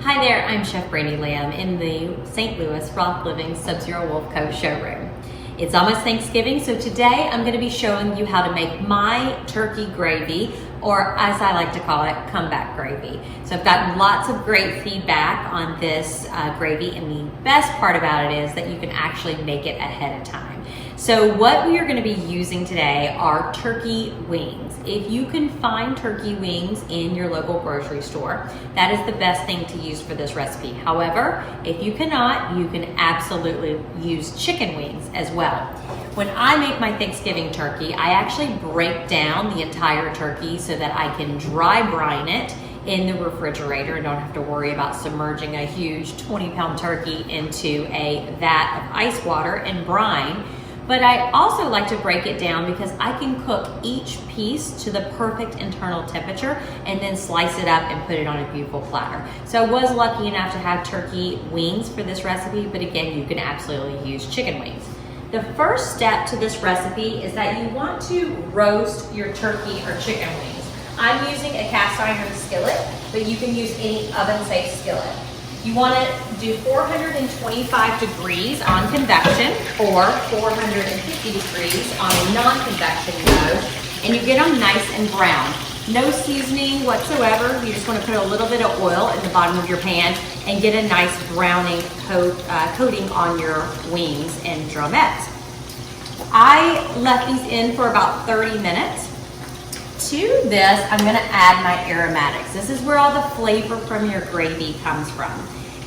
Hi there, I'm Chef Brandy Lamb in the St. Louis Rock Living Sub-Zero Wolf Co. showroom. It's almost Thanksgiving, so today I'm going to be showing you how to make my turkey gravy, or as I like to call it, comeback gravy. So I've gotten lots of great feedback on this gravy, and the best part about it is that you can actually make it ahead of time. So what we are going to be using today are turkey wings. If you can find turkey wings in your local grocery store, that is the best thing to use for this recipe. However, if you cannot, you can absolutely use chicken wings as well. When I make my Thanksgiving turkey, I actually break down the entire turkey so that I can dry brine it in the refrigerator and don't have to worry about submerging a huge 20-pound turkey into a vat of ice water and brine. But I also like to break it down because I can cook each piece to the perfect internal temperature and then slice it up and put it on a beautiful platter. So I was lucky enough to have turkey wings for this recipe, but again, you can absolutely use chicken wings. The first step to this recipe is that you want to roast your turkey or chicken wings. I'm using a cast iron skillet, but you can use any oven-safe skillet. You want to do 425 degrees on convection or 450 degrees on a non-convection mode, and you get them nice and brown. No seasoning whatsoever. You just want to put a little bit of oil in the bottom of your pan and get a nice browning coating on your wings and drumettes. I left these in for about 30 minutes. To this, I'm going to add my aromatics. This is where all the flavor from your gravy comes from.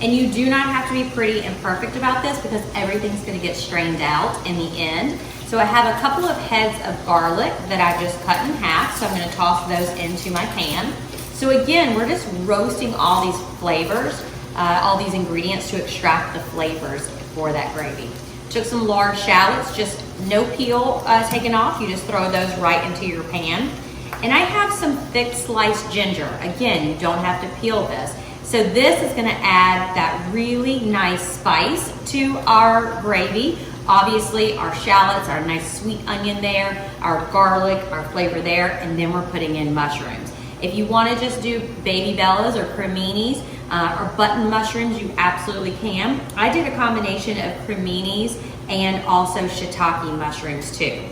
And you do not have to be pretty and perfect about this because everything's going to get strained out in the end. So I have a couple of heads of garlic that I've just cut in half, so I'm going to toss those into my pan. So again, we're just roasting all these flavors, all these ingredients to extract the flavors for that gravy. Took some large shallots, just no peel taken off. You just throw those right into your pan. And I have some thick sliced ginger. Again, you don't have to peel this. So this is gonna add that really nice spice to our gravy. Obviously, our shallots, our nice sweet onion there, our garlic, our flavor there, and then we're putting in mushrooms. If you wanna just do baby bellas or criminis or button mushrooms, you absolutely can. I did a combination of criminis and also shiitake mushrooms too.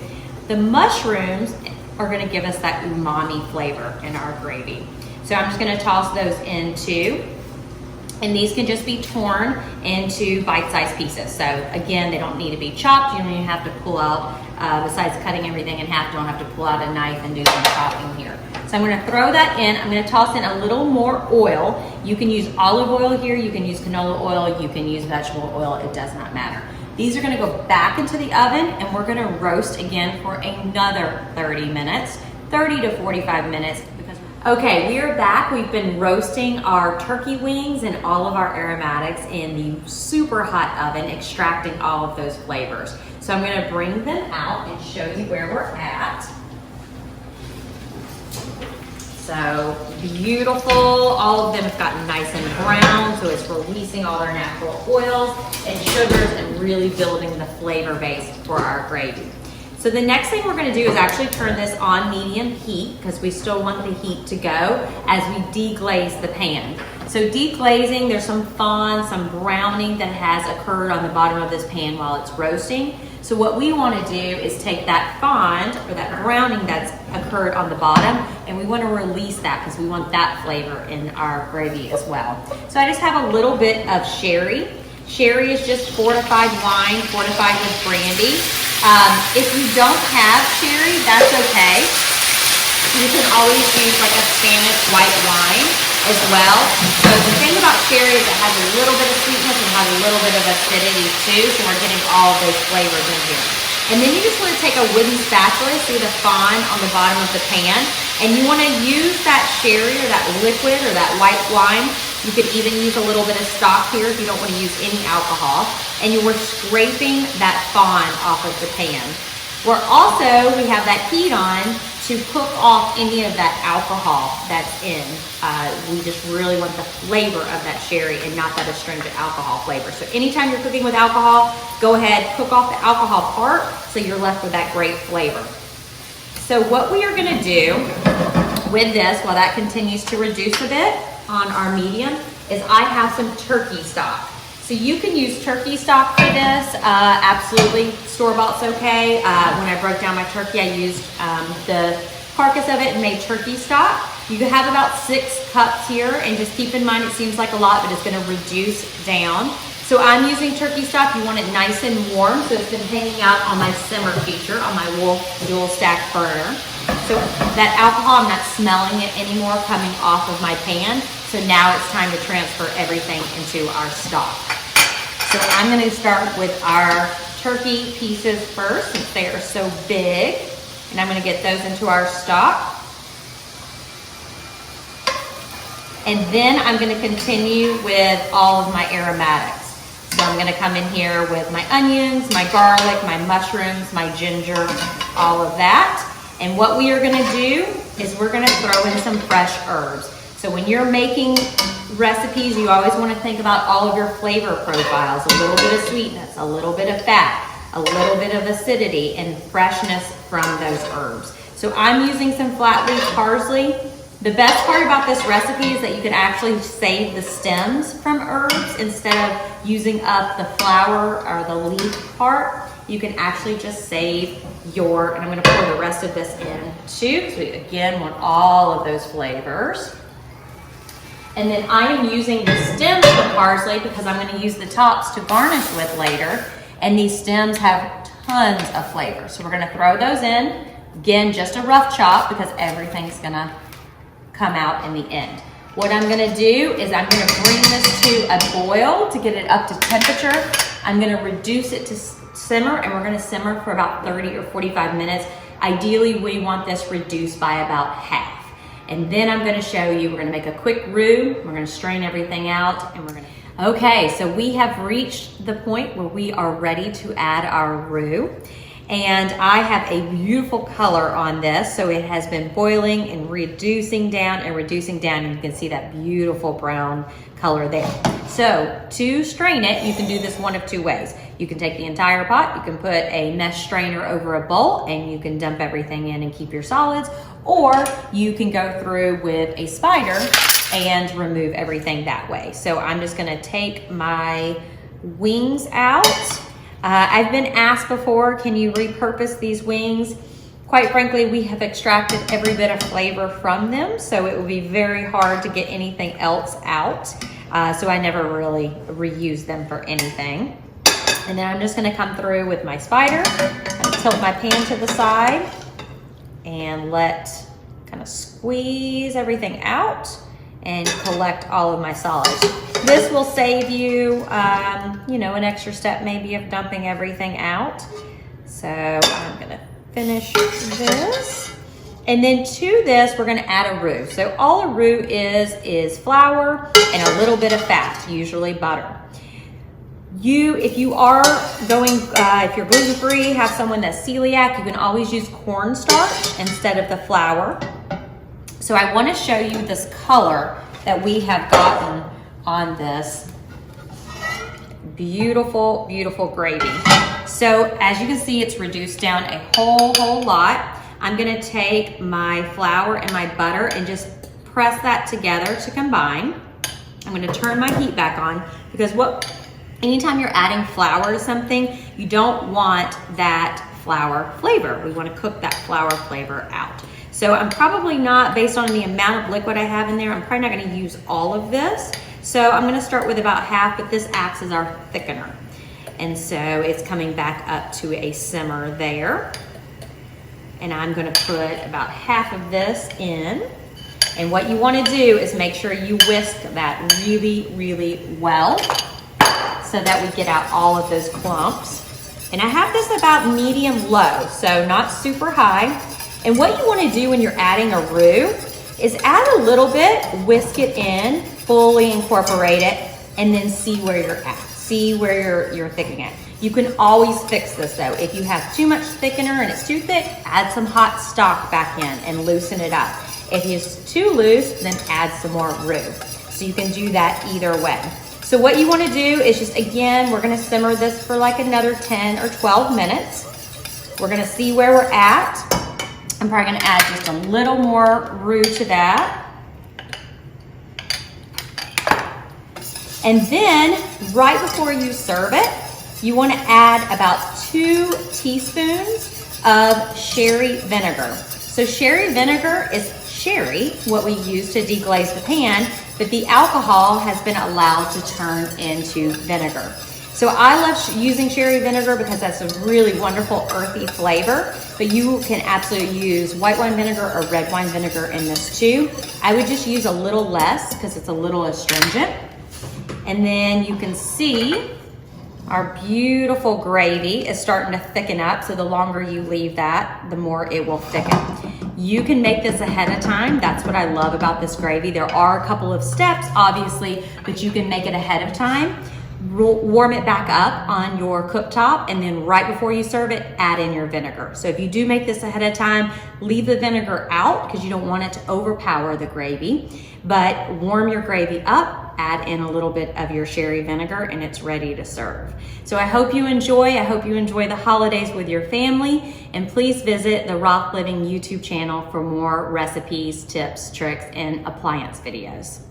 The mushrooms are gonna give us that umami flavor in our gravy. So I'm just gonna toss those in too. And these can just be torn into bite-sized pieces. So again, they don't need to be chopped. You don't even have to pull out, besides cutting everything in half, you don't have to pull out a knife and do some chopping here. So I'm gonna throw that in. I'm gonna toss in a little more oil. You can use olive oil here, you can use canola oil, you can use vegetable oil, it does not matter. These are gonna go back into the oven and we're gonna roast again for another 30 minutes, 30 to 45 minutes. Okay, we are back. We've been roasting our turkey wings and all of our aromatics in the super hot oven, extracting all of those flavors. So I'm gonna bring them out and show you where we're at. So beautiful, all of them have gotten nice and brown, so it's releasing all their natural oils and sugars and really building the flavor base for our gravy. So the next thing we're gonna do is actually turn this on medium heat because we still want the heat to go as we deglaze the pan. So deglazing, there's some fond, some browning that has occurred on the bottom of this pan while it's roasting. So what we wanna do is take that fond or that browning that's occurred on the bottom and we wanna release that because we want that flavor in our gravy as well. So I just have a little bit of sherry. Sherry is just fortified wine, fortified with brandy. If you don't have sherry, that's okay. You can always use like a Spanish white wine as well. So the thing about sherry is it has a little bit of sweetness and has a little bit of acidity too, so we're getting all of those flavors in here. And then you just want to take a wooden spatula, see the fond on the bottom of the pan, and you want to use that sherry or that liquid or that white wine. You could even use a little bit of stock here if you don't want to use any alcohol. And you were scraping that fond off of the pan. We have that heat on to cook off any of that alcohol that's in. We just really want the flavor of that sherry and not that astringent alcohol flavor. So anytime you're cooking with alcohol, go ahead, cook off the alcohol part so you're left with that great flavor. So what we are gonna do with this, while that continues to reduce a bit on our medium, is I have some turkey stock. So you can use turkey stock for this, absolutely, store-bought's okay. When I broke down my turkey, I used the carcass of it and made turkey stock. You can have about 6 cups here, and just keep in mind it seems like a lot, but it's gonna reduce down. So I'm using turkey stock. You want it nice and warm, so it's been hanging out on my simmer feature on my Wolf dual stack burner. So that alcohol, I'm not smelling it anymore coming off of my pan. So now it's time to transfer everything into our stock. So I'm gonna start with our turkey pieces first, since they are so big. And I'm gonna get those into our stock. And then I'm gonna continue with all of my aromatics. So I'm gonna come in here with my onions, my garlic, my mushrooms, my ginger, all of that. And what we are gonna do is we're gonna throw in some fresh herbs. So when you're making recipes, you always wanna think about all of your flavor profiles, a little bit of sweetness, a little bit of fat, a little bit of acidity, and freshness from those herbs. So I'm using some flat leaf parsley. The best part about this recipe is that you can actually save the stems from herbs instead of using up the flower or the leaf part. You can actually just save and I'm gonna pour the rest of this in too, because we again want all of those flavors. And then I am using the stems of parsley because I'm gonna use the tops to garnish with later. And these stems have tons of flavor. So we're gonna throw those in. Again, just a rough chop because everything's gonna come out in the end. What I'm gonna do is I'm gonna bring this to a boil to get it up to temperature. I'm gonna reduce it to simmer, and we're gonna simmer for about 30 or 45 minutes. Ideally, we want this reduced by about half. And then I'm gonna show you, we're gonna make a quick roux, we're gonna strain everything out, and we're gonna, okay, so we have reached the point where we are ready to add our roux. And I have a beautiful color on this. So it has been boiling and reducing down and reducing down. And you can see that beautiful brown color there. So to strain it, you can do this one of 2 ways. You can take the entire pot, you can put a mesh strainer over a bowl, and you can dump everything in and keep your solids. Or you can go through with a spider and remove everything that way. So I'm just gonna take my wings out. I've been asked before, can you repurpose these wings? Quite frankly, we have extracted every bit of flavor from them, so it would be very hard to get anything else out. So I never really reuse them for anything. And then I'm just gonna come through with my spider, tilt my pan to the side, and kind of squeeze everything out and collect all of my solids. This will save you, an extra step maybe of dumping everything out. So I'm gonna finish this. And then to this, we're gonna add a roux. So all a roux is flour and a little bit of fat, usually butter. If you are if you're gluten-free, have someone that's celiac, you can always use cornstarch instead of the flour. So I want to show you this color that we have gotten on this beautiful, beautiful gravy. So as you can see, it's reduced down a whole lot. I'm gonna take my flour and my butter and just press that together to combine. I'm gonna turn my heat back on because anytime you're adding flour to something, you don't want that flour flavor. We want to cook that flour flavor out. So I'm probably not, based on the amount of liquid I have in there, I'm probably not going to use all of this. So I'm going to start with about half, but this acts as our thickener. And so it's coming back up to a simmer there. And I'm going to put about half of this in. And what you want to do is make sure you whisk that really, really well so that we get out all of those clumps. And I have this about medium low, so not super high. And what you want to do when you're adding a roux is add a little bit, whisk it in, fully incorporate it, and then see where you're at. See where you're thickening it. You can always fix this though. If you have too much thickener and it's too thick, add some hot stock back in and loosen it up. If it's too loose, then add some more roux. So you can do that either way. So what you want to do is just, again, we're going to simmer this for like another 10 or 12 minutes. We're going to see where we're at. I'm probably going to add just a little more roux to that. And then right before you serve it, you want to add about 2 teaspoons of sherry vinegar. So sherry vinegar is sherry, what we use to deglaze the pan, but the alcohol has been allowed to turn into vinegar. So I love using sherry vinegar because that's a really wonderful earthy flavor, but you can absolutely use white wine vinegar or red wine vinegar in this too. I would just use a little less because it's a little astringent. And then you can see our beautiful gravy is starting to thicken up. So the longer you leave that, the more it will thicken. You can make this ahead of time. That's what I love about this gravy. There are a couple of steps, obviously, but you can make it ahead of time. Warm it back up on your cooktop, and then right before you serve it, add in your vinegar. So if you do make this ahead of time, leave the vinegar out because you don't want it to overpower the gravy, but warm your gravy up, add in a little bit of your sherry vinegar, and it's ready to serve. So I hope you enjoy the holidays with your family, and please visit the Rock Living YouTube channel for more recipes, tips, tricks, and appliance videos.